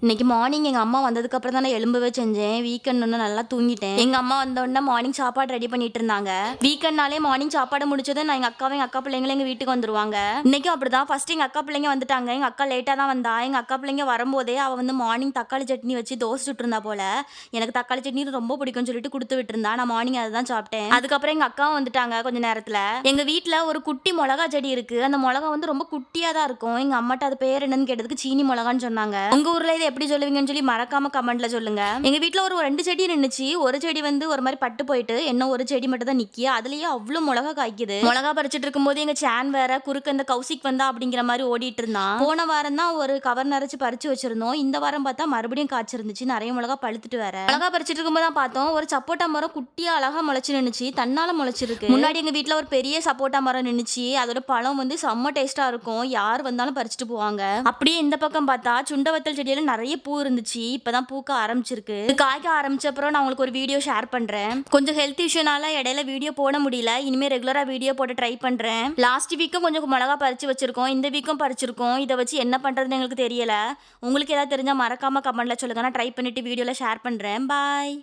இன்னைக்கு மார்னிங் எங்கள் அம்மா வந்ததுக்கப்புறம் தான் நான் எலும்பவே செஞ்சேன். வீக்கெண்ட் ஒன்று நல்லா தூங்கிட்டேன். எங்கள் அம்மா வந்தோடனே மார்னிங் சாப்பாடு ரெடி பண்ணிட்டு இருந்தாங்க. வீக்கெண்ட்னாலே மார்னிங் சாப்பாடு முடிச்சதும் நான் எங்கள் அக்கா பிள்ளைங்களும் எங்கள் வீட்டுக்கு வந்துருவாங்க. இன்னைக்கும் அப்படிதான். ஃபர்ஸ்ட் எங்கள் அக்கா பிள்ளைங்க வந்துட்டாங்க. எங்கள் அக்கா லேட்டாக தான் வந்தா. எங்கள் அக்கா பிள்ளைங்க வரும்போதே அவள் வந்து மார்னிங் தக்காளி சட்னி வச்சு தோசை சுட்டுருந்தா போல. எனக்கு தக்காளி சட்னி ரொம்ப பிடிக்கும்னு சொல்லிட்டு கொடுத்து விட்டுருந்தா. நான் மார்னிங் அதை தான் சாப்பிட்டேன். அதுக்கப்புறம் எங்கள் அக்காவும் வந்துட்டாங்க கொஞ்ச நேரத்தில். எங்கள் வீட்டில் ஒரு குட்டி மிளகா செடி இருக்கு. அந்த மிளகா வந்து ரொம்ப குட்டியாக தான் இருக்கும். எங்கள் அம்மாட்ட அது பேர் என்னன்னு கேட்டதுக்கு சீனி மிளகான்னு சொன்னாங்க. உங்க ஊர்ல இது எப்படி சொல்லுவீங்கன்னு சொல்லி மறக்காம கமெண்ட்ல சொல்லுங்க. எங்க வீட்ல ஒரு 2 செடி நின்னுச்சு. ஒரு செடி வந்து ஒரு மாதிரி பட்டு போயிட்டு இன்னும் ஒரு செடி மட்டும் தான் நிக்கி. அதுலயே அவ்வளவு மிளகா காய்க்குது. மிளகா பறிச்சிட்டு இருக்கும்போது எங்க சேன் வேற குறுக்க இந்த கௌசிக் வந்தா அப்படிங்கிற மாதிரி ஓடிட்டு இருந்தான். போன வாரம் தான் ஒரு கவர் நிறைச்சு பறிச்சு வச்சிருந்தோம். இந்த வாரம் பார்த்தா மறுபடியும் காய்ச்சிருந்துச்சு. நிறைய மிளகா பழுத்துட்டு வேற. மிளகா பறிச்சிட்டு இருக்கும்போது தான் பார்த்தோம் ஒரு சப்போட்டா மரம் குட்டியா அழகா முளைச்சு நின்னுச்சு. தன்னால முளைச்சிருக்கு. முன்னாடி எங்க வீட்ல ஒரு பெரிய சப்போட்டா மரம் நின்னுச்சு. அதோட பழம் வந்து செம்ம டேஸ்டா இருக்கும். யார் வந்தாலும் பறிச்சுட்டு போவாங்க. அப்படியே இந்த பக்கம் பார்த்தா சுண்டவத்தல் செடியில நிறைய பூ இருந்துச்சு. இப்பதான் பூக்க ஆரம்பிச்சிருக்கு. காய்க்க ஆரம்பிச்ச அப்புறம் நான் உங்களுக்கு ஒரு வீடியோ ஷேர் பண்றேன். கொஞ்சம் ஹெல்த் இஷ்யூனால இடையில வீடியோ போட முடியல. இனிமே ரெகுலரா வீடியோ போட்டு ட்ரை பண்றேன். லாஸ்ட் வீக்கும் கொஞ்சம் மிளகா பறிச்சு வச்சிருக்கோம். இந்த வீக்கும் பறிச்சிருக்கோம். இதை வச்சு என்ன பண்றதுன்னு எங்களுக்கு தெரியல. உங்களுக்கு ஏதாவது தெரிஞ்சா மறக்காம கமெண்ட்ல சொல்லுங்க. நான் ட்ரை பண்ணிட்டு வீடியோல ஷேர் பண்றேன். பாய்.